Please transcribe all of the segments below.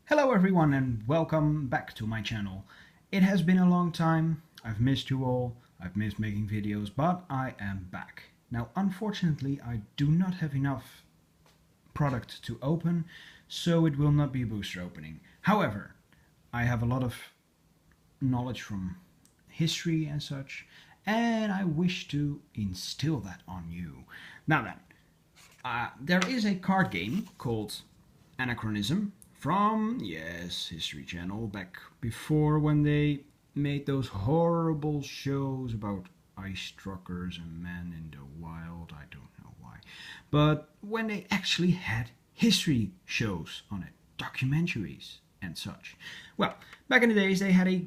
Hello everyone and welcome back to my channel. It has been a long time, I've missed you all, I've missed making videos, but I am back. Now unfortunately I do not have enough product to open, so it will not be a booster opening. However, I have a lot of knowledge from history and such, and I wish to instill that on you. Now then, there is a card game called Anachronism from, yes, History Channel, back before when they made those horrible shows about ice truckers and men in the wild. I don't know why. But when they actually had history shows on it, documentaries and such. Well, back in the days they had a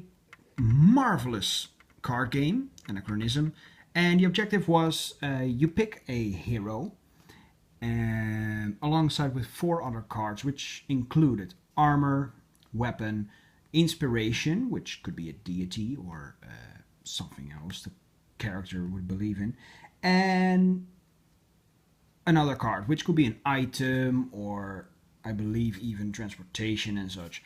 marvelous card game, Anachronism, and the objective was you pick a hero alongside with 4 other cards, which included armor, weapon, inspiration, which could be a deity or something else the character would believe in, and another card, which could be an item or I believe even transportation and such.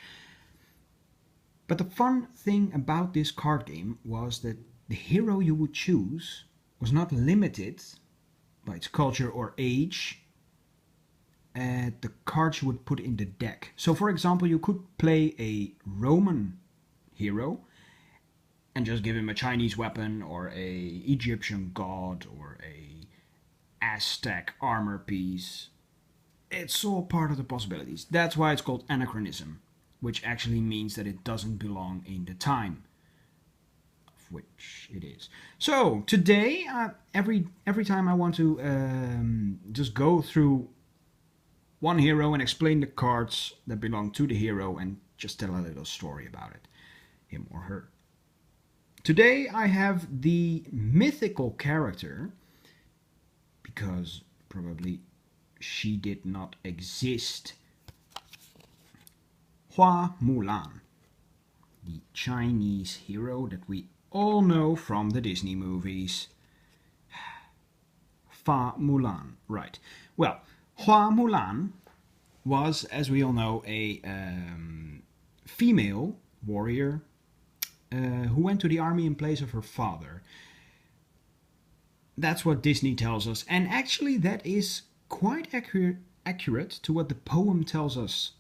But the fun thing about this card game was that the hero you would choose was not limited by its culture or age at the cards you would put in the deck. So for example, you could play a Roman hero and just give him a Chinese weapon or a Egyptian god or a Aztec armor piece. It's all part of the possibilities. That's why it's called Anachronism, which actually means that it doesn't belong in the time of which it is. So today, every time I want to just go through one hero and explain the cards that belong to the hero and just tell a little story about it, him or her. Today I have the mythical character, because probably she did not exist, Hua Mulan, the Chinese hero that we all know from the Disney movies. Hua Mulan, right. Well, Hua Mulan was, as we all know, a female warrior who went to the army in place of her father. That's what Disney tells us, and actually that is quite accurate to what the poem tells us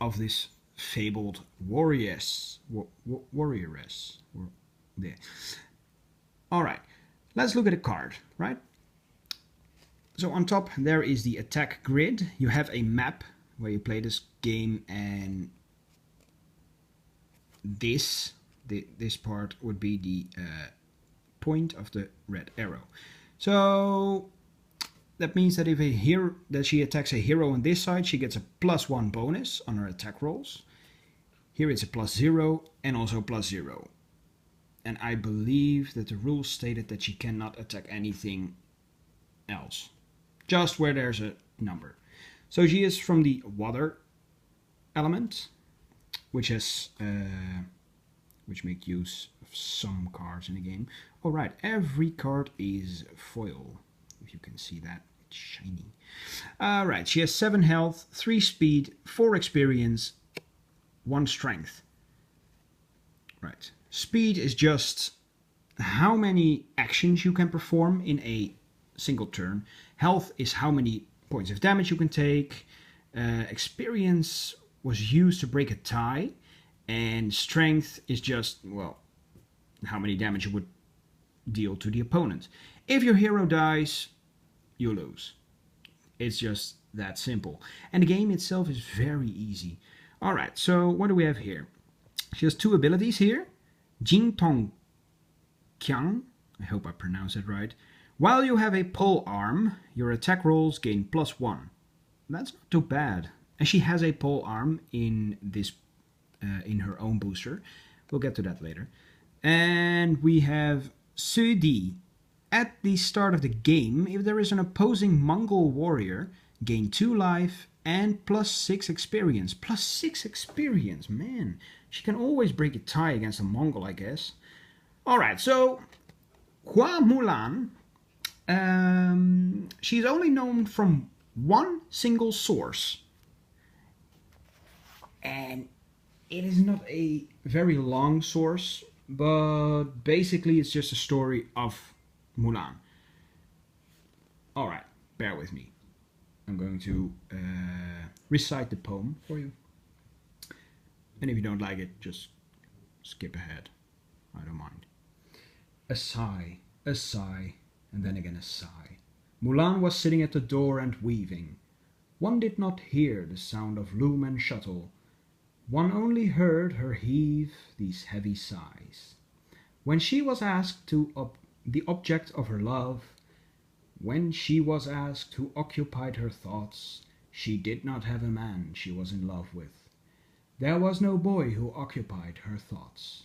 of this fabled warrioress. There. Alright, let's look at a card, right? So on top there is the attack grid. You have a map where you play this game, and this part would be the point of the red arrow. So that means that if she attacks a hero on this side, she gets a +1 bonus on her attack rolls. Here it's a +0 and also +0. And I believe that the rules stated that she cannot attack anything else, just where there's a number. So she is from the water element, which make use of some cards in the game. All right, every card is foil, if you can see that. It's shiny. All right, she has 7 health, 3 speed, 4 experience, 1 strength. Right, speed is just how many actions you can perform in a single turn. Health is how many points of damage you can take. Experience was used to break a tie, and strength is just, well, how many damage you would deal to the opponent. If your hero dies, you lose. It's just that simple. And the game itself is very easy. Alright, so what do we have here? She has 2 abilities here. Jing Tong Qiang, I hope I pronounced it right. While you have a pole arm, your attack rolls gain +1. That's not too bad. And she has a pole arm in this in her own booster. We'll get to that later. And we have Su Di. At the start of the game, if there is an opposing Mongol warrior, gain 2 life and +6 experience. +6 experience, man. She can always break a tie against a Mongol, I guess. Alright, so Hua Mulan, she's only known from one single source. and it is not a very long source, but basically it's just a story of Mulan. Alright, bear with me. I'm going to recite the poem for you. And if you don't like it, just skip ahead. I don't mind. A sigh, and then again a sigh. Mulan was sitting at the door and weaving. One did not hear the sound of loom and shuttle. One only heard her heave these heavy sighs. When she was asked the object of her love, when she was asked who occupied her thoughts, she did not have a man she was in love with. There was no boy who occupied her thoughts.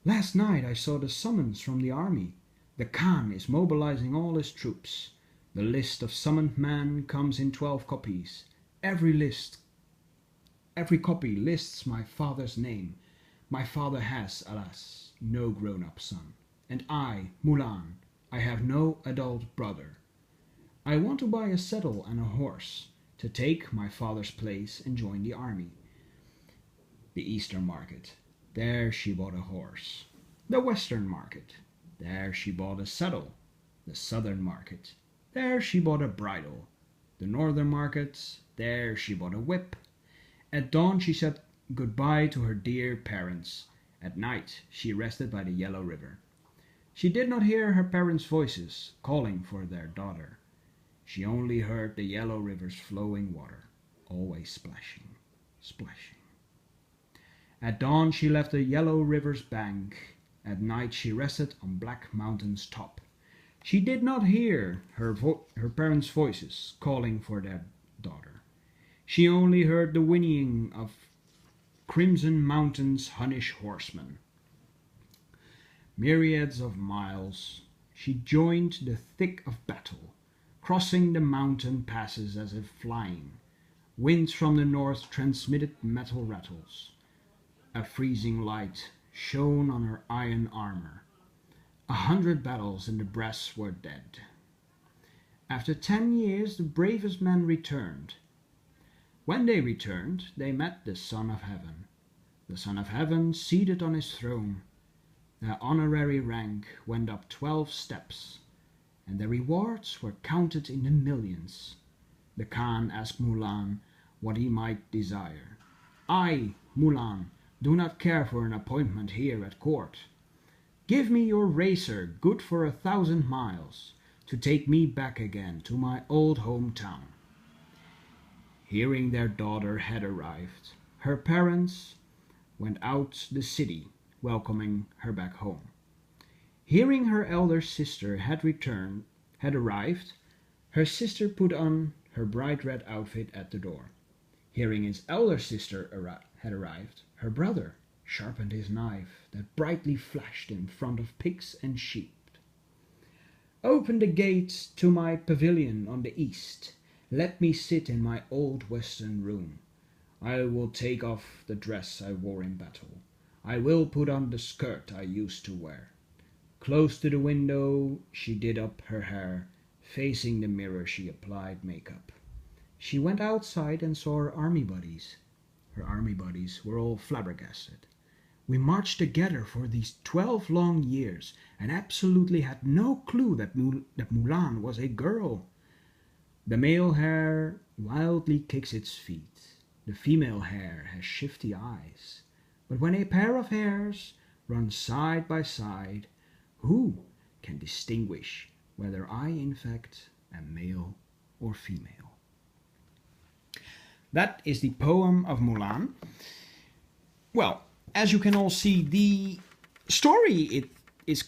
Last night I saw the summons from the army. The Khan is mobilizing all his troops. The list of summoned men comes in 12 copies. Every copy lists my father's name. My father has, alas, no grown-up son. And I, Mulan, I have no adult brother. I want to buy a saddle and a horse, to take my father's place and join the army. The Eastern market, there she bought a horse. The Western market, there she bought a saddle. The Southern market, there she bought a bridle. The Northern market, there she bought a whip. At dawn she said goodbye to her dear parents. At night she rested by the Yellow River. She did not hear her parents' voices calling for their daughter. She only heard the Yellow River's flowing water, always splashing, splashing. At dawn she left the Yellow River's bank. At night she rested on Black Mountain's top. She did not hear her parents' voices calling for their daughter. She only heard the whinnying of Crimson Mountain's Hunnish horsemen. Myriads of miles she joined the thick of battle, crossing the mountain passes as if flying. Winds from the north transmitted metal rattles. A freezing light shone on her iron armor. 100 battles and the brass were dead. After 10 years the bravest men returned. When they returned, they met the Son of Heaven. The Son of Heaven seated on his throne. Their honorary rank went up 12 steps, and their rewards were counted in the millions. The Khan asked Mulan what he might desire. I, Mulan, do not care for an appointment here at court. Give me your racer good for 1,000 miles, to take me back again to my old hometown. Hearing their daughter had arrived, her parents went out the city, welcoming her back home. Hearing her elder sister had arrived, her sister put on her bright red outfit at the door. Hearing his elder sister had arrived, her brother sharpened his knife that brightly flashed in front of pigs and sheep. Open the gates to my pavilion on the east. Let me sit in my old western room. I will take off the dress I wore in battle. I will put on the skirt I used to wear. Close to the window she did up her hair. Facing the mirror she applied makeup. She went outside and saw her army buddies. Her army buddies were all flabbergasted. We marched together for these 12 long years and absolutely had no clue that Mulan was a girl. The male hare wildly kicks its feet. The female hare has shifty eyes. But when a pair of hares run side by side, who can distinguish whether I in fact am male or female? That is the poem of Mulan. Well, as you can all see, the story is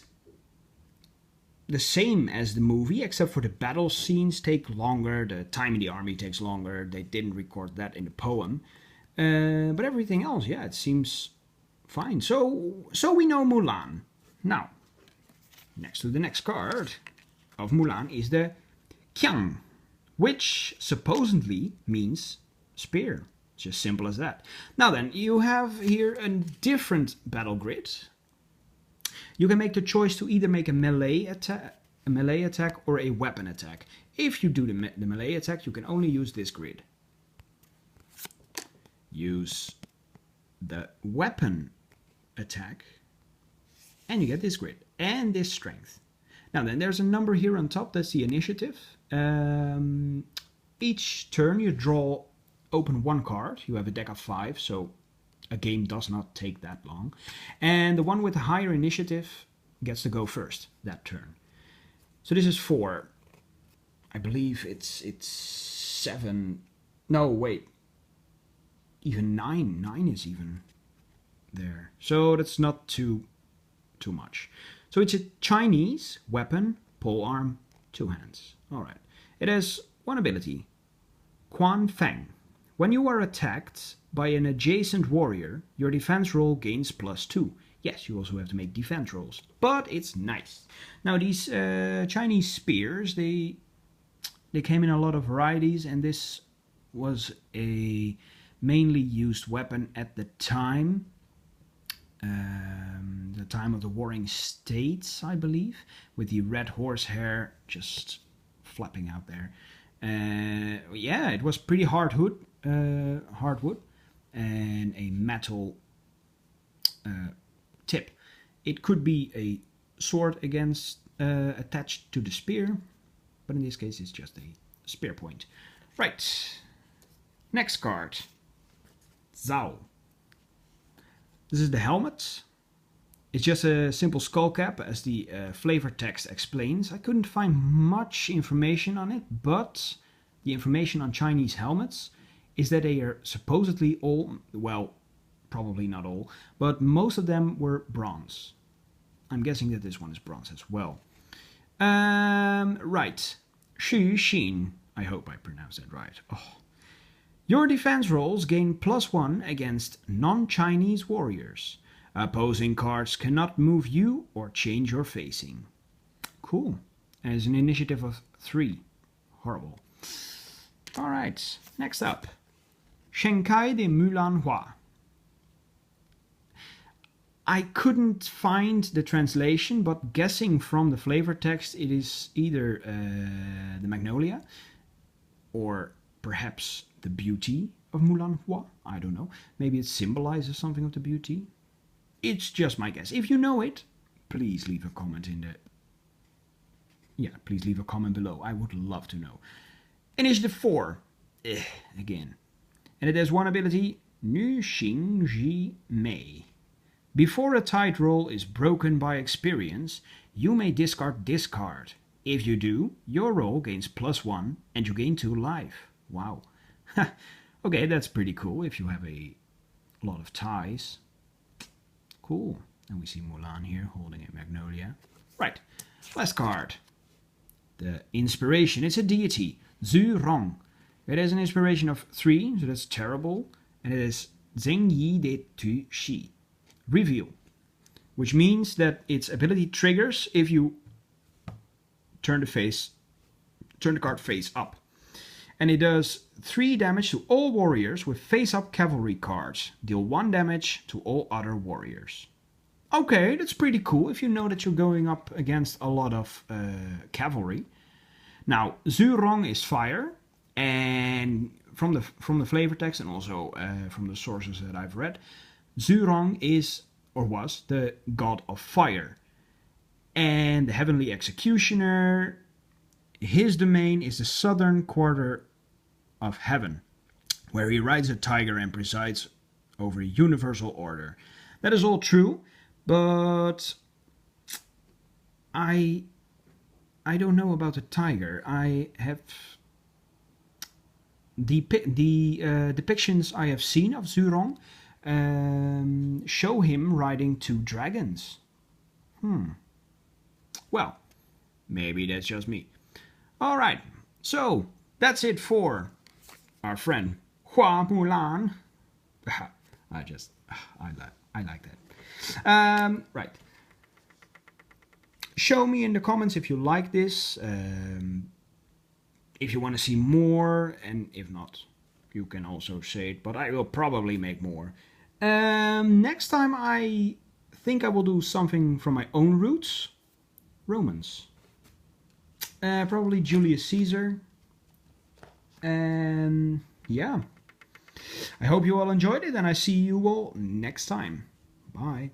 the same as the movie, except for the battle scenes take longer, the time in the army takes longer, they didn't record that in the poem. But everything else, yeah, it seems fine. So we know Mulan. Now, next to the next card of Mulan is the Qiang, which supposedly means spear. It's just simple as that. Now then, you have here a different battle grid. You can make the choice to either make a melee attack or a weapon attack. If you do the melee attack, you can only use this grid. Use the weapon attack, and you get this grit and this strength. Now then, there's a number here on top, that's the initiative. Each turn you open one card. You have a deck of 5, so a game does not take that long. And the one with the higher initiative gets to go first that turn. So this is 4. I believe it's 7. No, wait. Even 9. 9 is even there. So that's not too much. So it's a Chinese weapon, polearm, 2 hands. Alright. It has one ability, Quan Feng. When you are attacked by an adjacent warrior, your defense roll gains +2. Yes, you also have to make defense rolls, but it's nice. Now these Chinese spears, they came in a lot of varieties, and this was a mainly used weapon at the time. The time of the Warring States, I believe, with the red horsehair just flapping out there. Yeah, it was pretty hardwood, and a metal tip. It could be a sword attached to the spear, but in this case it's just a spear point. Right, next card, Zhao. This is the helmet. It's just a simple skull cap, as the flavor text explains. I couldn't find much information on it, but the information on Chinese helmets is that they are supposedly all, well, probably not all, but most of them were bronze. I'm guessing that this one is bronze as well. Right. Xu Xin. I hope I pronounced that right. Oh. Your defense rolls gain +1 against non-Chinese warriors. Opposing cards cannot move you or change your facing. Cool. As an initiative of 3. Horrible. Alright, next up. Shenkai de Mulan Hua. I couldn't find the translation, but guessing from the flavor text, it is either the Magnolia or perhaps the beauty of Mulan Hua. I don't know. Maybe it symbolizes something of the beauty. It's just my guess. If you know it, please leave a comment please leave a comment below. I would love to know. Initiative 4. Again. And it has one ability, Nu Xing Ji Mei. Before a tide roll is broken by experience, you may discard this card. If you do, your roll gains +1 and you gain 2 life. Wow. Okay, that's pretty cool if you have a lot of ties. Cool. And we see Mulan here holding a magnolia. Right. Last card. The inspiration. It's a deity. Zhu Rong. It has an inspiration of 3, so that's terrible. And it is Zheng Yi de Tu Shi. Reveal. Which means that its ability triggers if you turn the card face up. And it does 3 damage to all warriors with face-up cavalry cards. Deal 1 damage to all other warriors. Okay, that's pretty cool if you know that you're going up against a lot of cavalry. Now, Zhu Rong is fire, and from the flavor text and also from the sources that I've read, Zhu Rong is, or was, the god of fire. And the heavenly executioner, his domain is the southern quarter of heaven, where he rides a tiger and presides over universal order. That is all true, but I don't know about the tiger. I have the depictions I have seen of Zhu Rong show him riding 2 dragons. Well, maybe that's just me. Alright, so that's it for our friend Hua Mulan. I like that. Right. Show me in the comments if you like this, if you want to see more, and if not, you can also say it, but I will probably make more. Next time I think I will do something from my own roots. Romans. Probably Julius Caesar. And yeah. I hope you all enjoyed it, and I see you all next time. Bye.